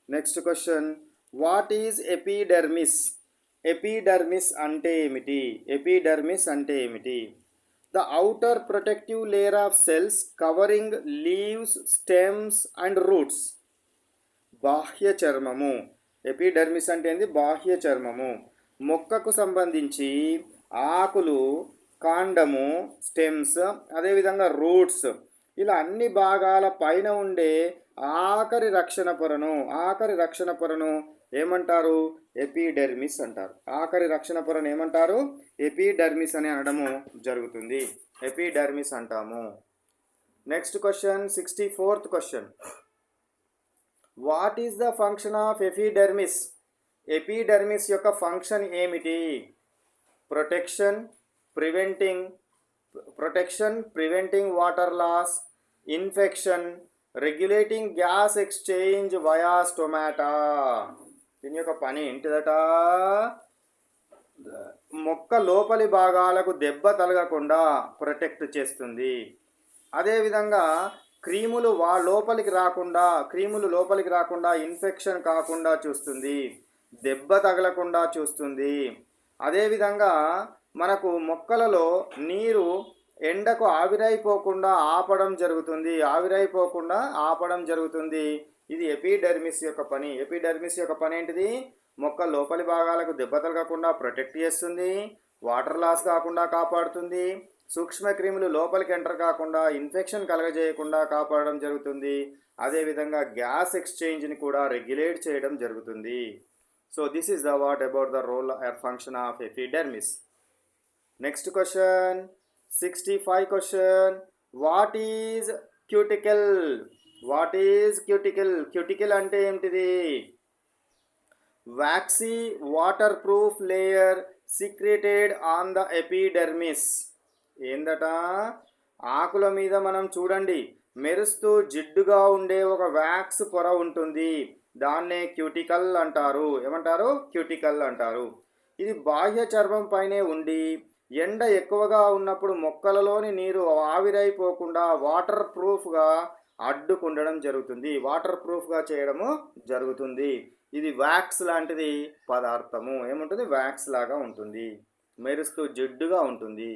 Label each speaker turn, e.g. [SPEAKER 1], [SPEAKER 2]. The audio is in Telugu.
[SPEAKER 1] Next question, what is epidermis? Epidermis అంటే ఏమిటి? ఎపిడెర్మిస్ అంటే ఏమిటి? The outer protective layer of cells covering leaves, stems and roots. బాహ్య చర్మము. ఎపిడెర్మిస్ అంటే ఏంది? బాహ్య చర్మము. మొక్కకు సంబంధించి ఆకులు, కాండము, స్టెమ్స్, అదేవిధంగా రూట్స్, ఇలా అన్ని భాగాల పైన ఉండే ఆఖరి రక్షణ పొరను ఏమంటారు? ఎపిడెర్మిస్ అంటారు. ఆఖరి రక్షణ పొరను ఏమంటారు? ఎపిడెర్మిస్ అని అనడము జరుగుతుంది. ఎపిడెర్మిస్ అంటాము. నెక్స్ట్ క్వశ్చన్, 64th క్వశ్చన్. What is the function of epidermis? Epidermis యొక్క ఫంక్షన్ ఏమిటి? Protection, preventing water loss, infection, regulating gas exchange via stomata. దీని యొక్క పని ఏంటిదట? మొక్క లోపలి భాగాలకు దెబ్బ తలగకుండా ప్రొటెక్ట్ చేస్తుంది. అదేవిధంగా క్రీములు లోపలికి రాకుండా ఇన్ఫెక్షన్ కాకుండా చూస్తుంది, దెబ్బ తగలకుండా చూస్తుంది. అదేవిధంగా మనకు మొక్కలలో నీరు ఎండకు ఆవిరైపోకుండా ఆపడం జరుగుతుంది. ఇది ఎపిడెర్మిస్ యొక్క పని. ఎపిడెర్మిస్ యొక్క పని ఏంటిది? మొక్క లోపలి భాగాలకు దెబ్బ తగలకుండా ప్రొటెక్ట్ చేస్తుంది, వాటర్ లాస్ కాకుండా కాపాడుతుంది, సూక్ష్మ క్రిములు లోపలికి ఎంటర్ కాకుండా ఇన్ఫెక్షన్ కలగజేయకుండా కాపాడడం జరుగుతుంది. అదేవిధంగా గ్యాస్ ఎక్స్చేంజ్ని కూడా రెగ్యులేట్ చేయడం జరుగుతుంది. So this is the what about the role or function of epidermis. Next question, 65 question. What is cuticle? Cuticle అంటే ఏంటిది? waxy waterproof layer secreted on the epidermis. ఏందట? ఆకుల మీద మనం చూడండి మెరుస్తూ జిడ్డుగా ఉండే ఒక వ్యాక్స్ పొర ఉంటుంది. దాన్నే క్యూటికల్ అంటారు. ఏమంటారు? క్యూటికల్ అంటారు. ఇది బాహ్య చర్మం పైనే ఉండి ఎండ ఎక్కువగా ఉన్నప్పుడు మొక్కలలోని నీరు ఆవిరైపోకుండా వాటర్ ప్రూఫ్గా అడ్డుకుండడం జరుగుతుంది. వాటర్ ప్రూఫ్గా చేయడము జరుగుతుంది. ఇది వ్యాక్స్ లాంటిది పదార్థము. ఏముంటుంది? వ్యాక్స్ లాగా ఉంటుంది, మెరుస్తూ జిడ్డుగా ఉంటుంది.